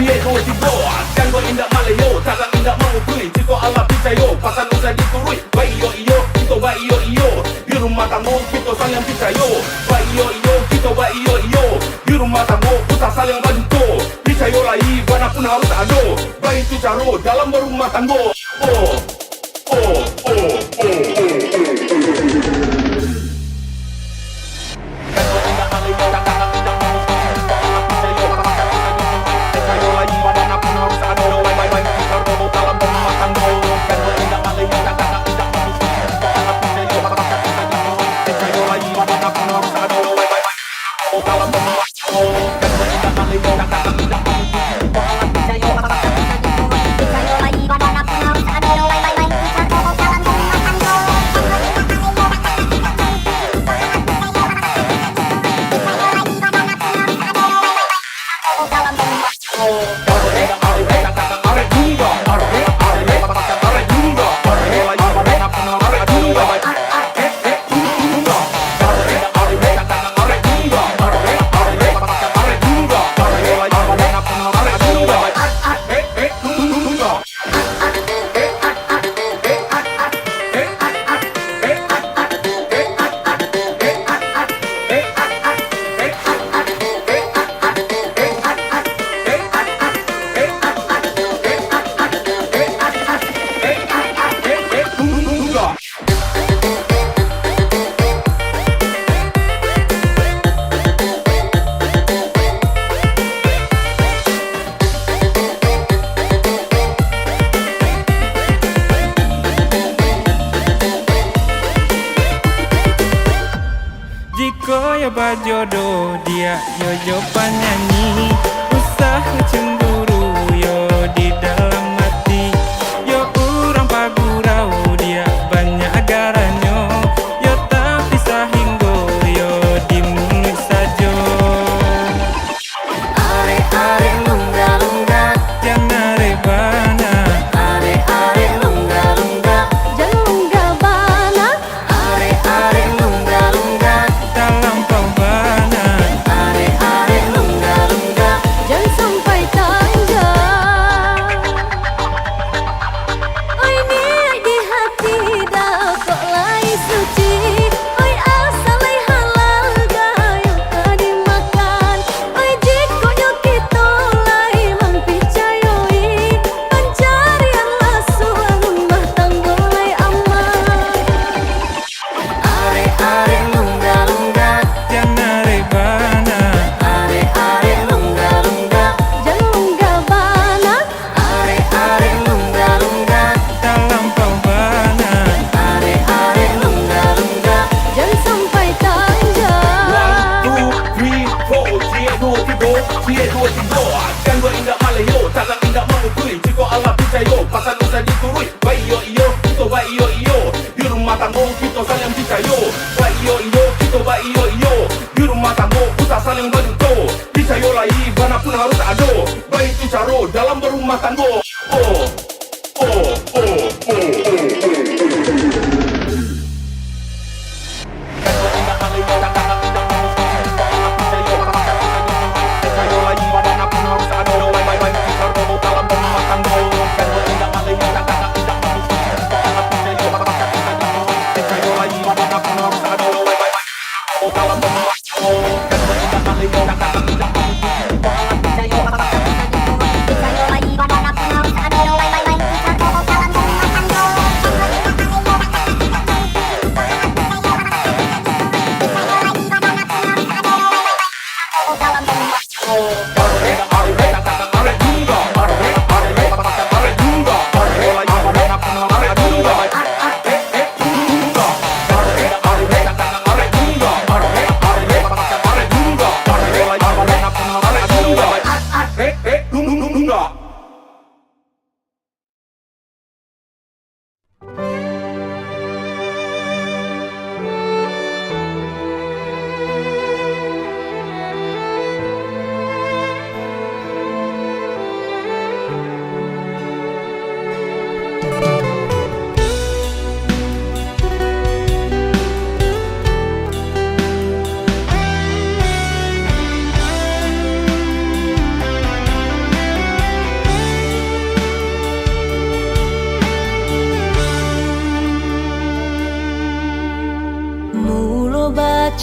Diego Tigo Jango indak Malayo Takkan indak mengukui Jika Allah percaya Pasal usah diturui Baik iyo iyo Kita baik iyo iyo Di rumah tangga Kita saling percaya Baik iyo iyo Kita baik iyo iyo Di rumah tangga Kita saling bantu Percaya lagi Manapun harus ada Baik itu cara Dalam berumah tangga Oh Oh Oh Oh Jika ya bajodoh dia yo jo penyanyi usah cemburu yo di dalam hati yo urang pagurau dia banyak agaranyo yo tapi sahinggo yo di mulut sajo are are lungga lungga jangan rebana are are lungga lungga jangan lungga bana are are lungga lungga dalam pembana are are lungga lungga jangan sampai tanja oi niat di hati dah kok lai suci oi asal lai halal gayo dimakan oi jiko yo kita lai mempercayai pencarian lasuan rumah tangga lai aman are are lungga lungga jangan rebana are are lungga lungga jangan lungga bana are are lungga lungga dalam pembana are are lungga lungga jangan sampai tanja 1, 2, 3, 4 Diego Tigo Jango indak Malayo Takkan indak mengukui Jika Allah percaya Pasal usah diturui Baik iyo iyo Kita baik iyo iyo Di rumah tangga Kita saling percaya Baik iyo iyo Kita baik iyo iyo Di rumah tangga Kita saling bantu Percaya lagi Manapun harus ada Baik itu cara Dalam berumah tangga Oh Oh Oh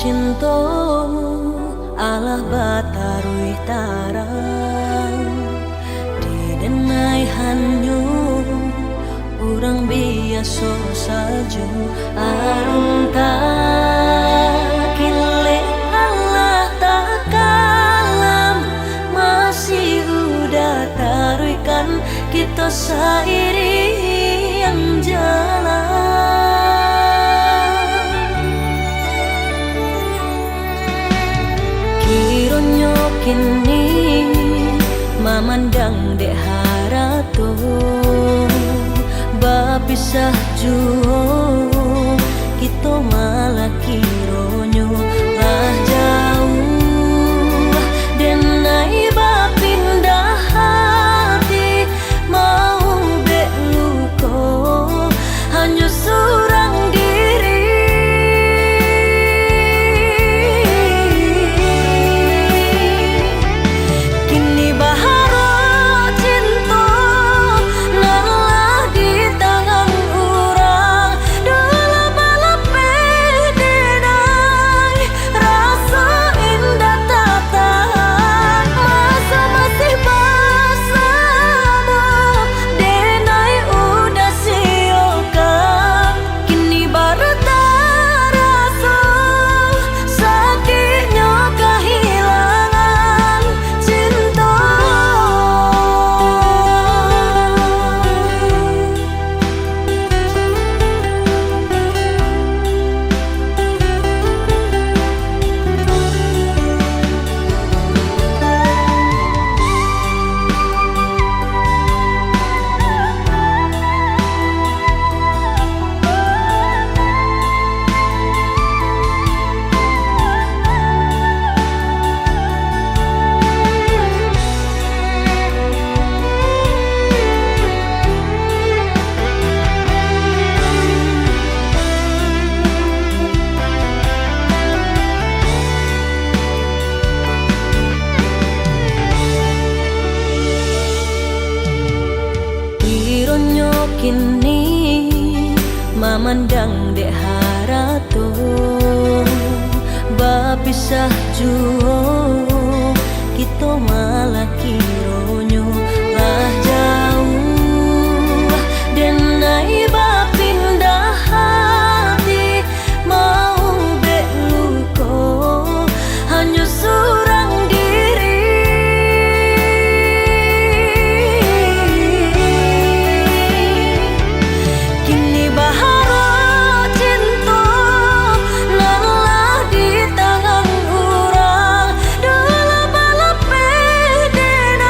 cinta Allah batarui tarang didenai hanyu urang biasa saja arunta kile Allah tak kalam masih udah taruikan kita seiring jalan. Kironyo kini mamandang dek harato bapisah juo kita malah kironyo lah jauh denai bapindah hati mau bek luko hanya surang diri. Kini baharo cinta nalah di tangan urang dalam balap denai rasa indah tak tahan masa masih bersama denai udah siokan kini baru terasa sakitnya kehilangan cinta. Kironyo kini mamandang dek harato bapisah juo kita malah kironyo lah jauh denai bapindah hati mau bek luko hanya surang diri. Kini baharo cinta nalah di tangan urang dalam balap denai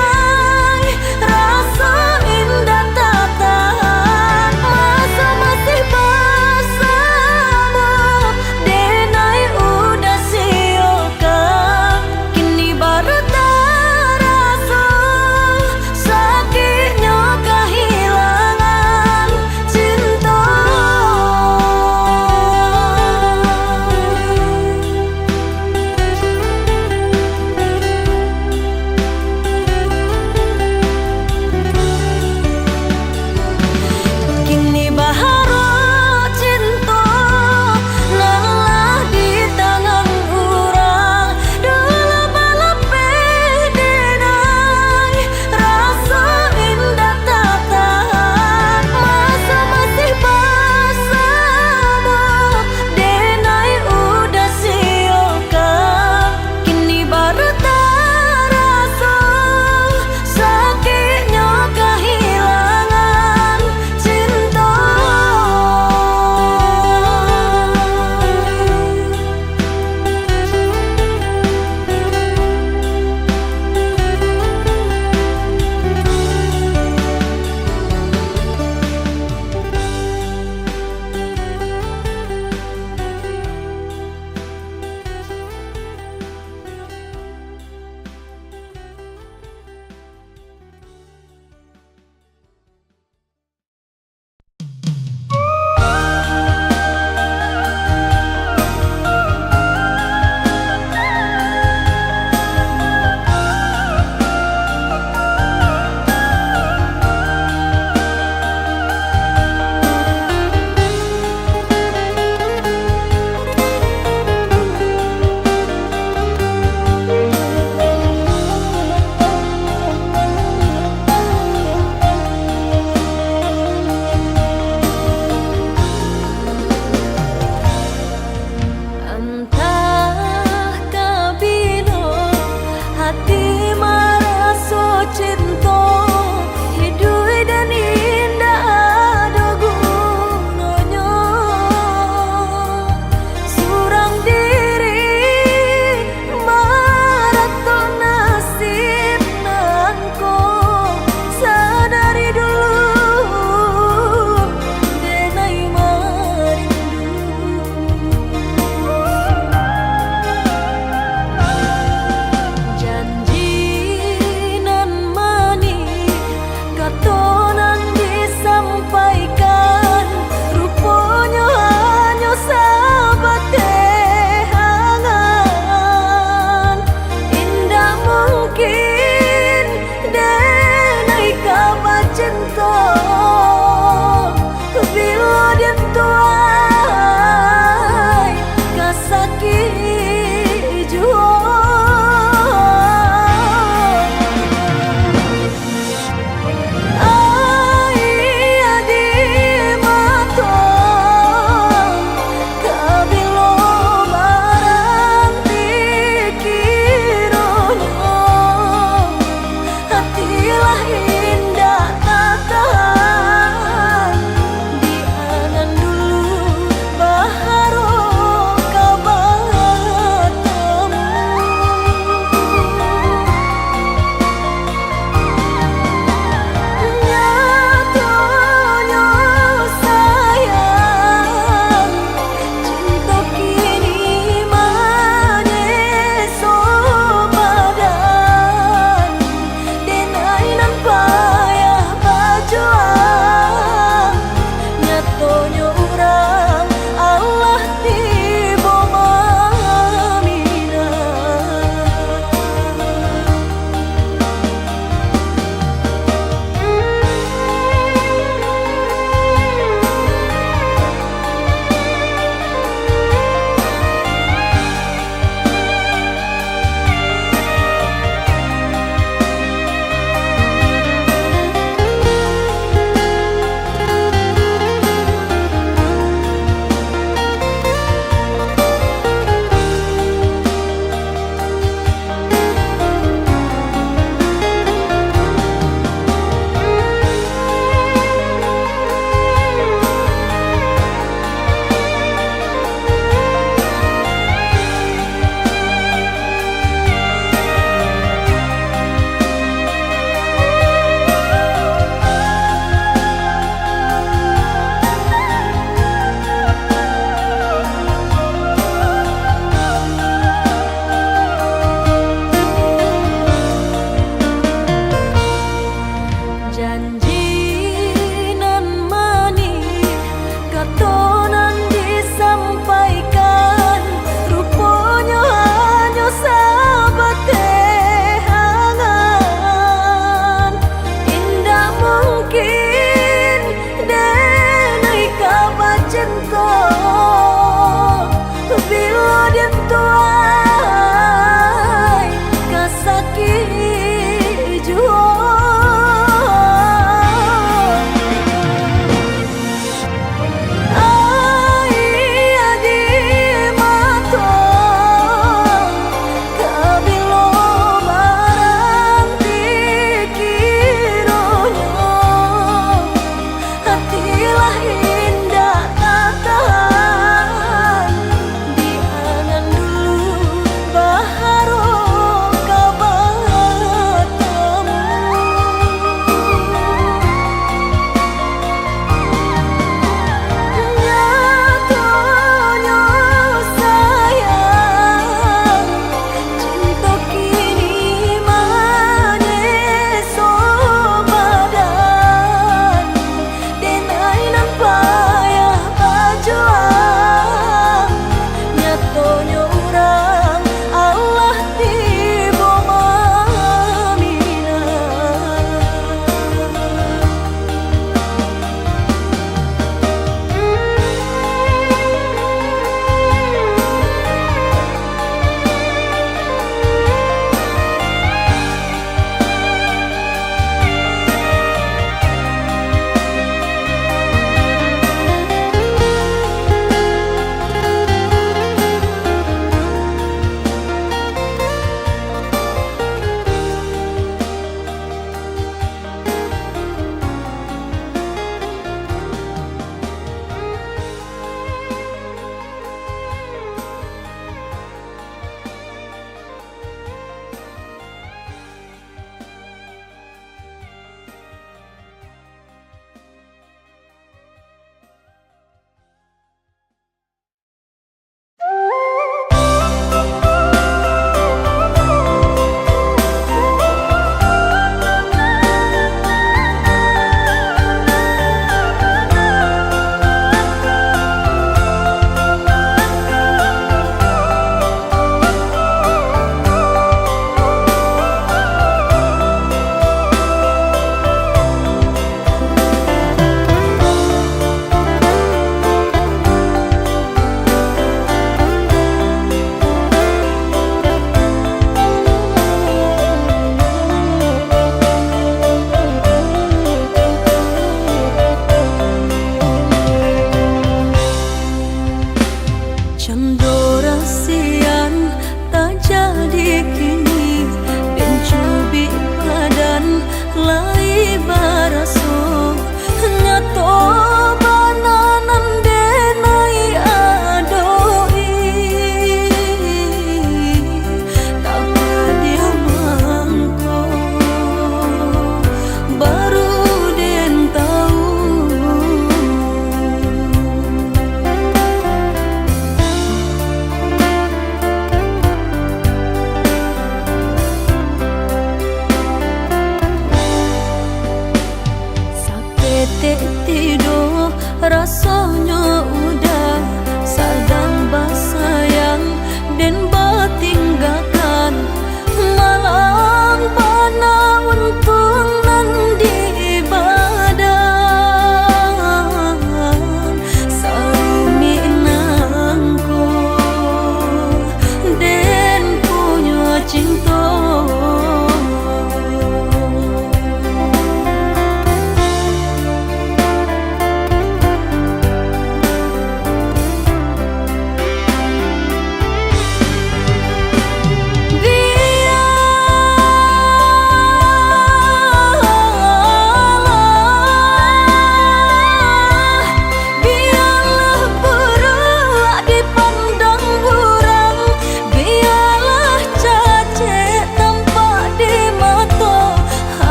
tek tidur rasanya udah sadang basayang dan batinggalkan malam panah untung nan di badan sarumi nangku dan punya cinta.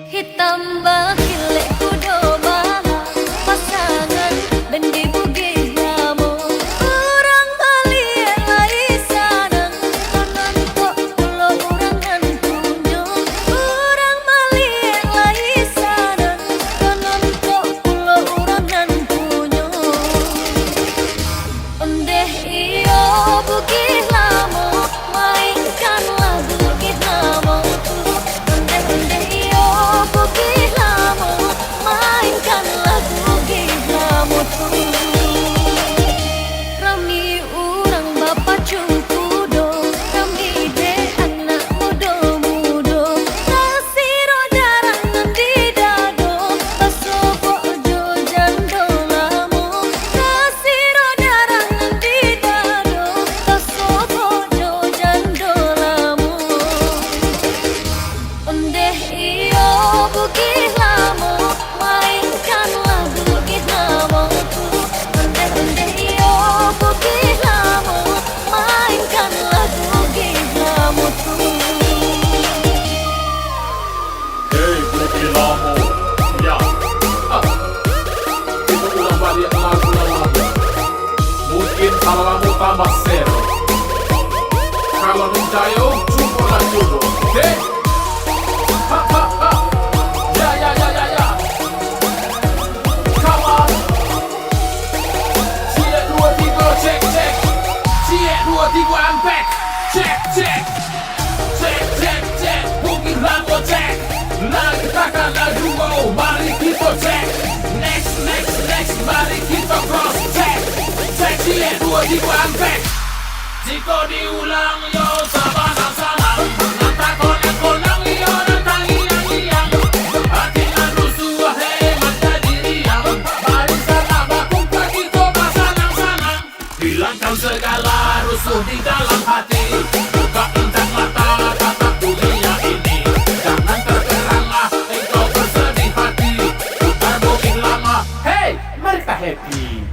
Hitam bakilek kudo baha pasangan ben dibugih lamu urang balik lai sanang kanan kok pulo urangan punyo urang balik lai sanang kanan kok pulo urangan punyo ondeh iyo bugih lamu mainkan lagu bugih lamu ondeh iyo bugih lamu mainkan lagu bugih lamu rami urang bapak cungkudo rami de anak mudo-mudo nasiro darangan di dado pasopo ojo jando lamu nasiro darangan di dado pasopo ojo jando lamu ondeh iyo bugih lamu mainkan lagu bugih lamu ondeh iyo bugih lamu mainkan lagu bugih lamu Hei bukit lamu, ya. Kita ulang balik lagu lama. Mungkin kalau lamu tambah seru. Kalau menjayo, cukup jodoh. Oke? Ha ha ha. Ya ya ya ya ya. Come on. Cie 2 3 cek cek. Cie 2 3 I'm back. Cek cek. Cek cek cek. Bukit lamu cek. Lagi takkan lagu mau. Mari kita cek. Next next next. Mari kita cross cek. Cek cie 2 3 I'm back. Jika diulang yo sabana salah. Nanta konang yo nanta iyang. Hati rusuh hei mata diriang. Mari sana bakung kita bersanang-sanang. Hilangkan segala rusuh di dalam hati. Buka entah mata tatap dunia ini. Jangan terperangah engkau bersedih hati. Putar bukit lama. Hey, mereka happy.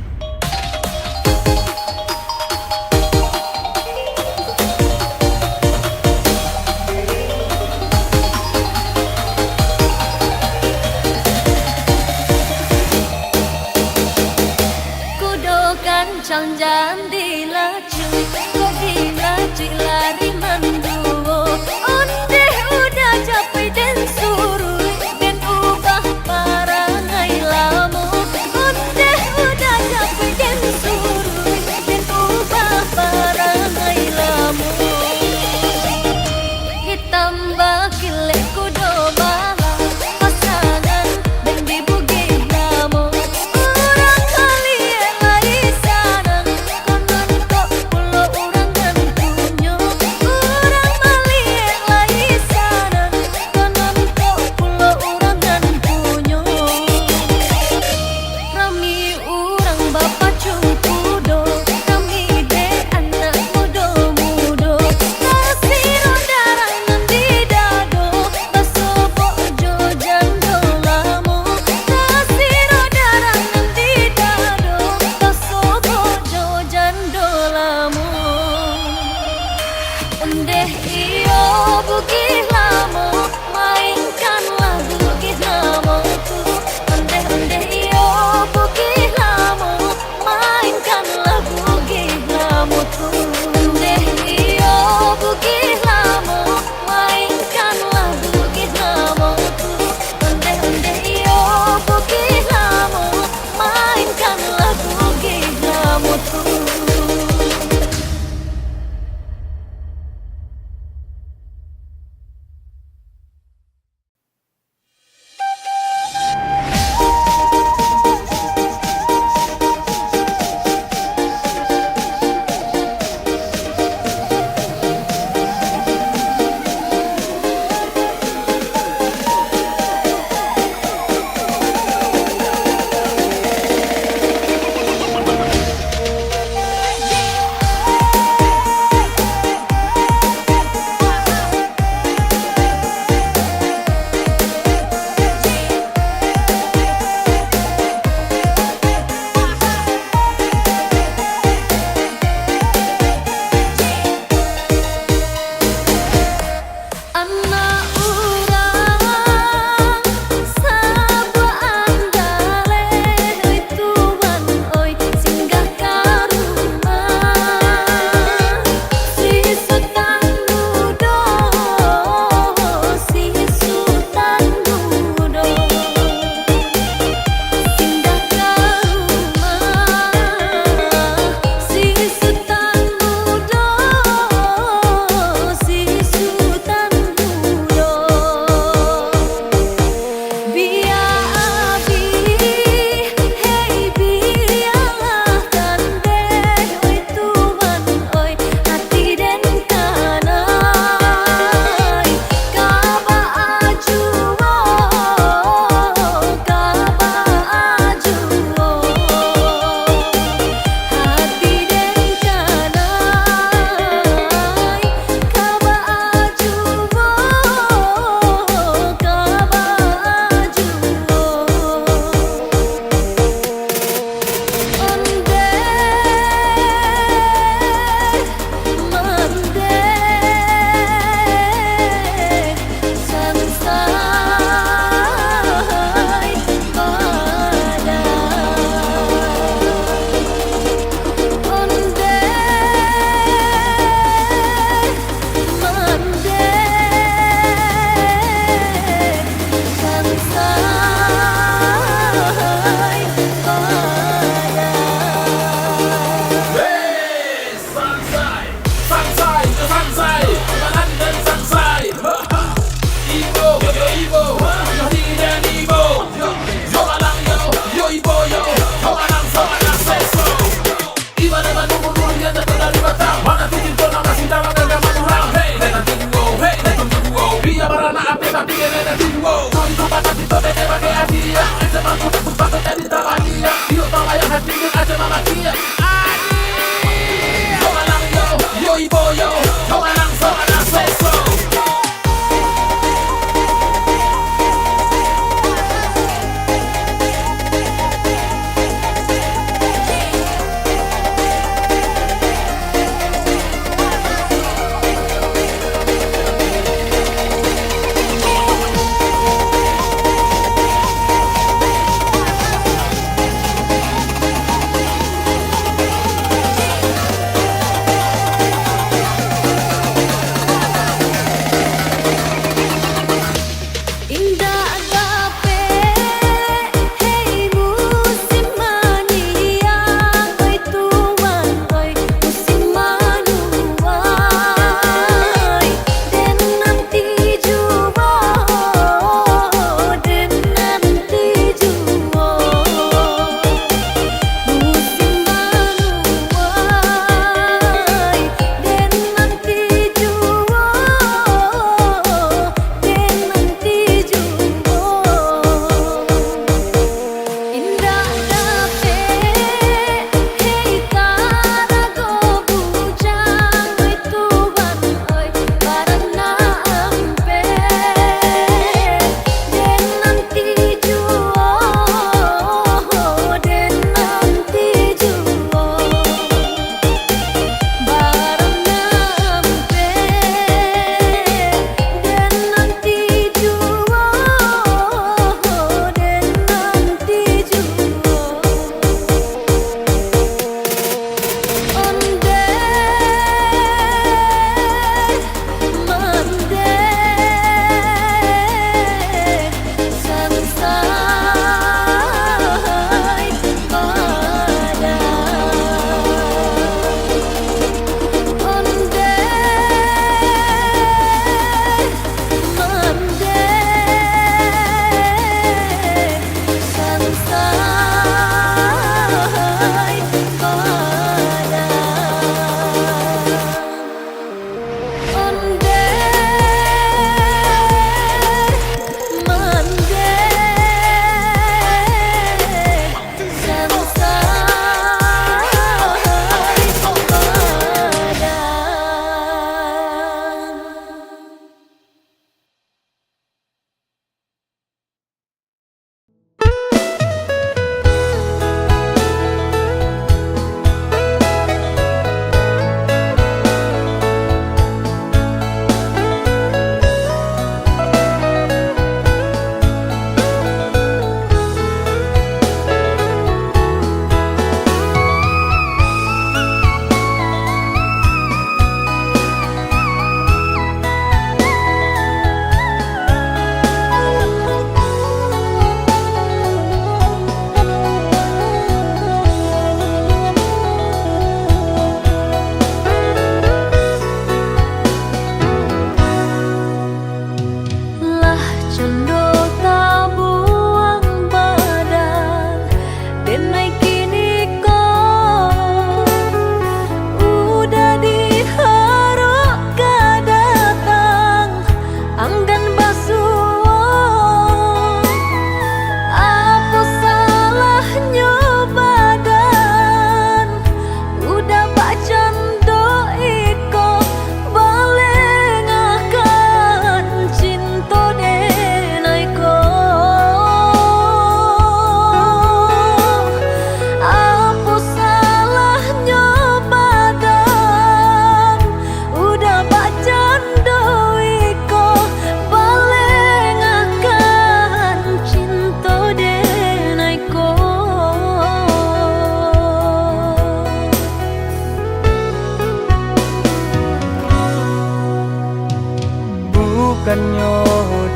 bukannya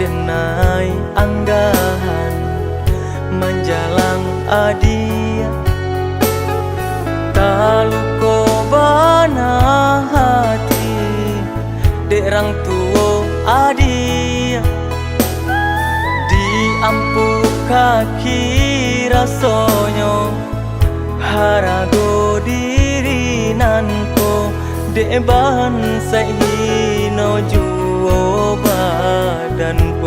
denai anggahan menjalang adia taluko bana hati derang tuo adia diampu kaki rasonyo harago diri nanko de ban sai no juo badan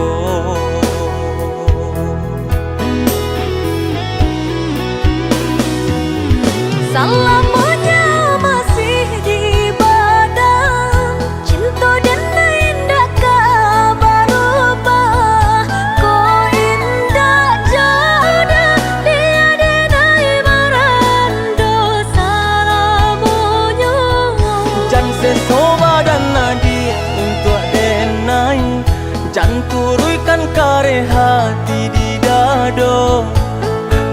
turuikan kare hati di dado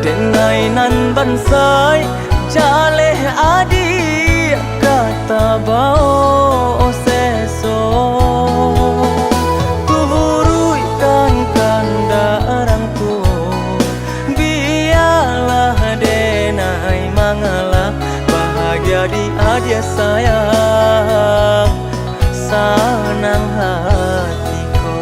denai nan bansai jaleh adi kata bao seso turuikan kanda orang tua biarlah denai mangalah bahagia di adia sayang sanang hatiku.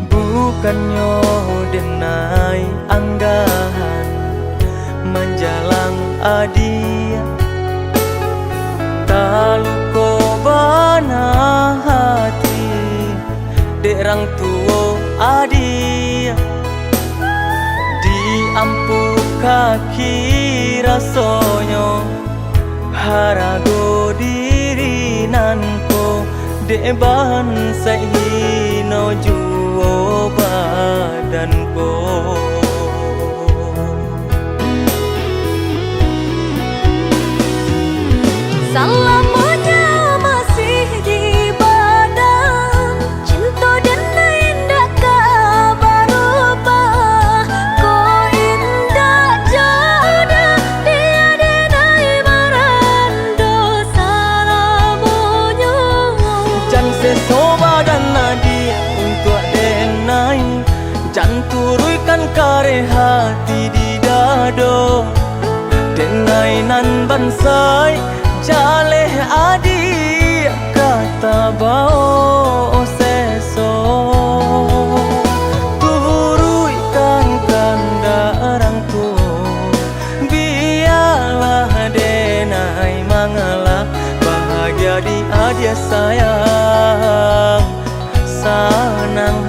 Bukannya denai anggahan menjalang adia taluko bana hati derang tuo adia diampu kaki rasonyo harago diri nanko deban saihino juo badanku. Selamanya masih di badan cinta dan indah kabar-ubah ko indah jodoh dia denai marando salamunyo Jan sesoba dan nadia untuk denai jan turuikan kare hati di dado denai nan bansai jaleh adi kata bao seso turuikan kanda orang tua biarlah denai mangalah bahagia di adia sayang sanang